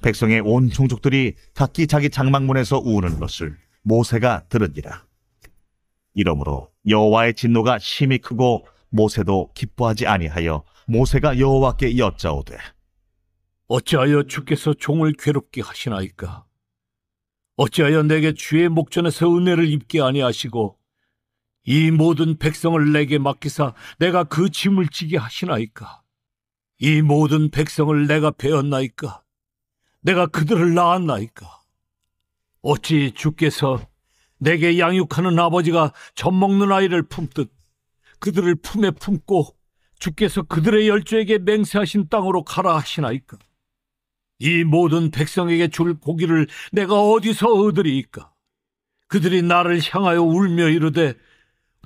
백성의 온 종족들이 각기 자기 장막문에서 우는 것을 모세가 들으니라. 이러므로 여호와의 진노가 심히 크고 모세도 기뻐하지 아니하여 모세가 여호와께 여짜오되 어찌하여 주께서 종을 괴롭게 하시나이까? 어찌하여 내게 주의 목전에서 은혜를 입게 아니하시고 이 모든 백성을 내게 맡기사 내가 그 짐을 지게 하시나이까? 이 모든 백성을 내가 베었나이까? 내가 그들을 낳았나이까? 어찌 주께서 내게 양육하는 아버지가 젖먹는 아이를 품듯 그들을 품에 품고 주께서 그들의 열조에게 맹세하신 땅으로 가라 하시나이까? 이 모든 백성에게 줄 고기를 내가 어디서 얻으리이까? 그들이 나를 향하여 울며 이르되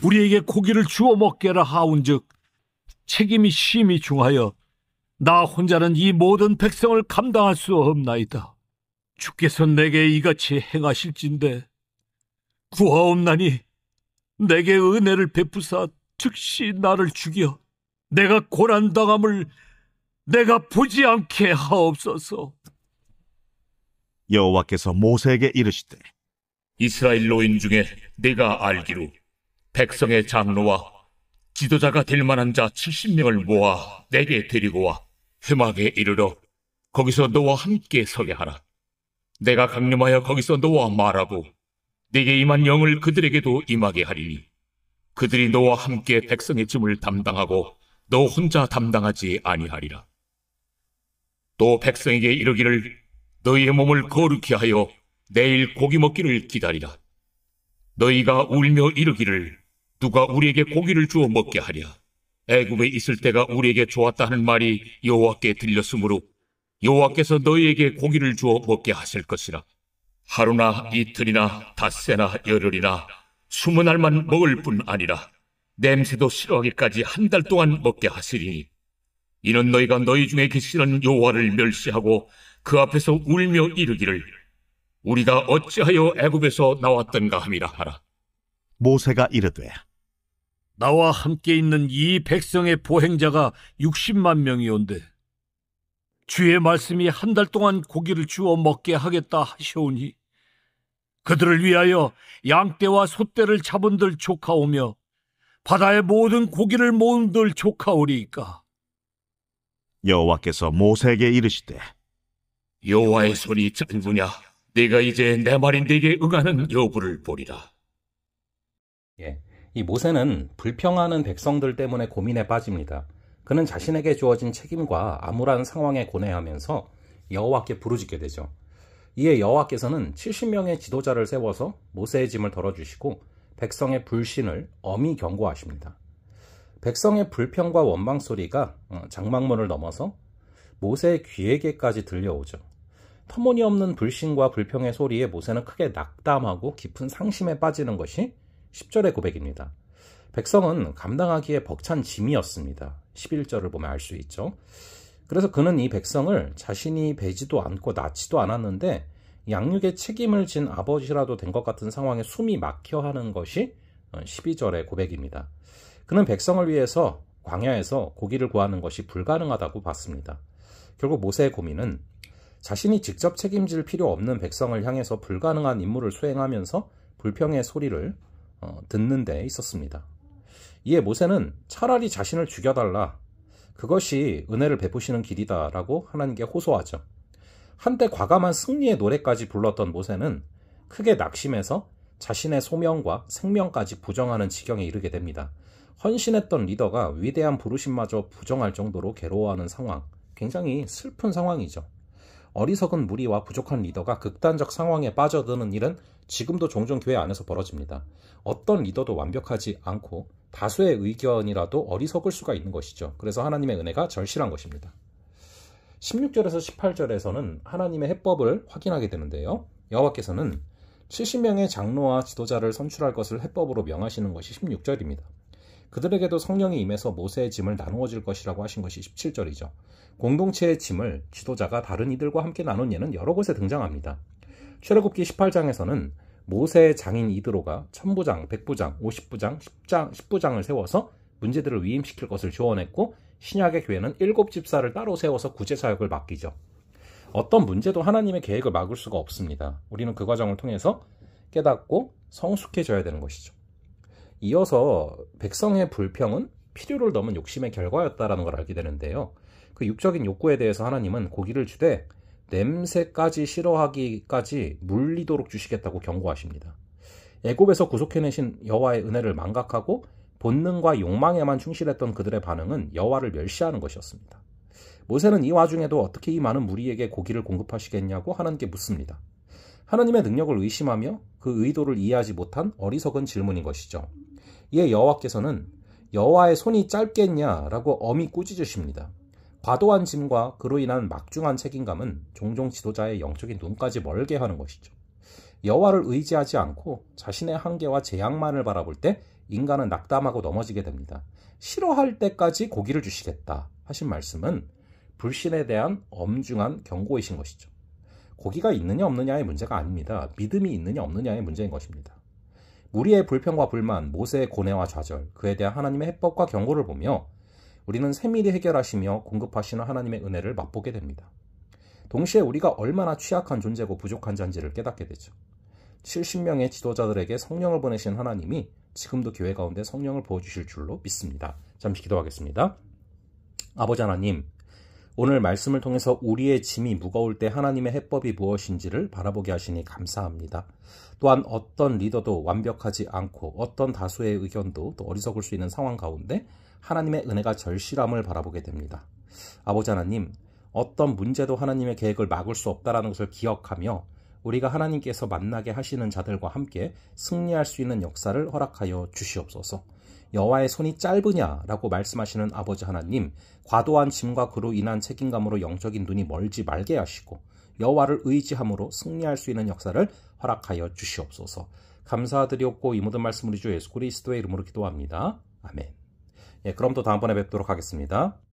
우리에게 고기를 주어 먹게라 하온즉 책임이 심히 중하여 나 혼자는 이 모든 백성을 감당할 수 없나이다. 주께서 내게 이같이 행하실진대 구하옵나니 내게 은혜를 베푸사 즉시 나를 죽여 내가 고난당함을 내가 보지 않게 하옵소서. 여호와께서 모세에게 이르시되 이스라엘 노인 중에 네가 알기로 백성의 장로와 지도자가 될 만한 자 70명을 모아 내게 데리고 와 회막에 이르러 거기서 너와 함께 서게 하라. 내가 강림하여 거기서 너와 말하고 네게 임한 영을 그들에게도 임하게 하리니 그들이 너와 함께 백성의 짐을 담당하고 너 혼자 담당하지 아니하리라. 또 백성에게 이르기를 너희의 몸을 거룩히 하여 내일 고기 먹기를 기다리라. 너희가 울며 이르기를 누가 우리에게 고기를 주어 먹게 하랴. 애굽에 있을 때가 우리에게 좋았다 하는 말이 여호와께 들렸으므로 여호와께서 너희에게 고기를 주어 먹게 하실 것이라. 하루나 이틀이나 닷새나 열흘이나 20날만 먹을 뿐 아니라 냄새도 싫어하기까지 한 달 동안 먹게 하시리니 이는 너희가 너희 중에 계시는 여호와를 멸시하고 그 앞에서 울며 이르기를 우리가 어찌하여 애굽에서 나왔던가 함이라 하라. 모세가 이르되 나와 함께 있는 이 백성의 보행자가 60만 명이온데 주의 말씀이 한 달 동안 고기를 주어 먹게 하겠다 하시오니 그들을 위하여 양떼와 소떼를 잡은들 조카오며 바다의 모든 고기를 모은들 조카오리이까. 여호와께서 모세에게 이르시되 여호와의 손이 짧으냐 네가 이제 내 말인 네게 응하는 여부를 보리라. 이 모세는 불평하는 백성들 때문에 고민에 빠집니다. 그는 자신에게 주어진 책임과 암울한 상황에 고뇌하면서 여호와께 부르짖게 되죠. 이에 여호와께서는 70명의 지도자를 세워서 모세의 짐을 덜어주시고 백성의 불신을 엄히 경고하십니다. 백성의 불평과 원망 소리가 장막문을 넘어서 모세의 귀에게까지 들려오죠. 터무니없는 불신과 불평의 소리에 모세는 크게 낙담하고 깊은 상심에 빠지는 것이 10절의 고백입니다. 백성은 감당하기에 벅찬 짐이었습니다. 11절을 보면 알 수 있죠. 그래서 그는 이 백성을 자신이 베지도 않고 낳지도 않았는데 양육의 책임을 진 아버지라도 된 것 같은 상황에 숨이 막혀 하는 것이 12절의 고백입니다. 그는 백성을 위해서 광야에서 고기를 구하는 것이 불가능하다고 봤습니다. 결국 모세의 고민은 자신이 직접 책임질 필요 없는 백성을 향해서 불가능한 임무를 수행하면서 불평의 소리를 듣는 데 있었습니다. 이에 모세는 차라리 자신을 죽여달라. 그것이 은혜를 베푸시는 길이다 라고 하나님께 호소하죠. 한때 과감한 승리의 노래까지 불렀던 모세는 크게 낙심해서 자신의 소명과 생명까지 부정하는 지경에 이르게 됩니다. 헌신했던 리더가 위대한 부르심마저 부정할 정도로 괴로워하는 상황, 굉장히 슬픈 상황이죠. 어리석은 무리와 부족한 리더가 극단적 상황에 빠져드는 일은 지금도 종종 교회 안에서 벌어집니다. 어떤 리더도 완벽하지 않고 다수의 의견이라도 어리석을 수가 있는 것이죠. 그래서 하나님의 은혜가 절실한 것입니다. 16절에서 18절에서는 하나님의 해법을 확인하게 되는데요. 여호와께서는 70명의 장로와 지도자를 선출할 것을 해법으로 명하시는 것이 16절입니다. 그들에게도 성령이 임해서 모세의 짐을 나누어 줄 것이라고 하신 것이 17절이죠. 공동체의 짐을 지도자가 다른 이들과 함께 나눈 예는 여러 곳에 등장합니다. 출애굽기 18장에서는 모세의 장인 이드로가 천부장, 백부장, 50부장, 10부장을 세워서 문제들을 위임시킬 것을 조언했고 신약의 교회는 7집사를 따로 세워서 구제사역을 맡기죠. 어떤 문제도 하나님의 계획을 막을 수가 없습니다. 우리는 그 과정을 통해서 깨닫고 성숙해져야 되는 것이죠. 이어서 백성의 불평은 필요를 넘은 욕심의 결과였다라는 걸 알게 되는데요. 그 육적인 욕구에 대해서 하나님은 고기를 주되 냄새까지 싫어하기까지 물리도록 주시겠다고 경고하십니다. 애굽에서 구속해내신 여호와의 은혜를 망각하고 본능과 욕망에만 충실했던 그들의 반응은 여호와를 멸시하는 것이었습니다. 모세는 이 와중에도 어떻게 이 많은 무리에게 고기를 공급하시겠냐고 하나님께 묻습니다. 하나님의 능력을 의심하며 그 의도를 이해하지 못한 어리석은 질문인 것이죠. 이에 여호와께서는 여호와의 손이 짧겠냐라고 엄히 꾸짖으십니다. 과도한 짐과 그로 인한 막중한 책임감은 종종 지도자의 영적인 눈까지 멀게 하는 것이죠. 여호와를 의지하지 않고 자신의 한계와 재앙만을 바라볼 때 인간은 낙담하고 넘어지게 됩니다. 싫어할 때까지 고기를 주시겠다 하신 말씀은 불신에 대한 엄중한 경고이신 것이죠. 고기가 있느냐 없느냐의 문제가 아닙니다. 믿음이 있느냐 없느냐의 문제인 것입니다. 무리의 불평과 불만, 모세의 고뇌와 좌절, 그에 대한 하나님의 해법과 경고를 보며 우리는 세밀히 해결하시며 공급하시는 하나님의 은혜를 맛보게 됩니다. 동시에 우리가 얼마나 취약한 존재고 부족한 자인지를 깨닫게 되죠. 70명의 지도자들에게 성령을 보내신 하나님이 지금도 교회 가운데 성령을 부어주실 줄로 믿습니다. 잠시 기도하겠습니다. 아버지 하나님, 오늘 말씀을 통해서 우리의 짐이 무거울 때 하나님의 해법이 무엇인지를 바라보게 하시니 감사합니다. 또한 어떤 리더도 완벽하지 않고 어떤 다수의 의견도 또 어리석을 수 있는 상황 가운데 하나님의 은혜가 절실함을 바라보게 됩니다. 아버지 하나님, 어떤 문제도 하나님의 계획을 막을 수 없다는 것을 기억하며 우리가 하나님께서 만나게 하시는 자들과 함께 승리할 수 있는 역사를 허락하여 주시옵소서. 여호와의 손이 짧으냐라고 말씀하시는 아버지 하나님, 과도한 짐과 그로 인한 책임감으로 영적인 눈이 멀지 말게 하시고 여호와를 의지함으로 승리할 수 있는 역사를 허락하여 주시옵소서. 감사드리옵고 이 모든 말씀 우리 주 예수 그리스도의 이름으로 기도합니다. 아멘. 그럼 또 다음번에 뵙도록 하겠습니다.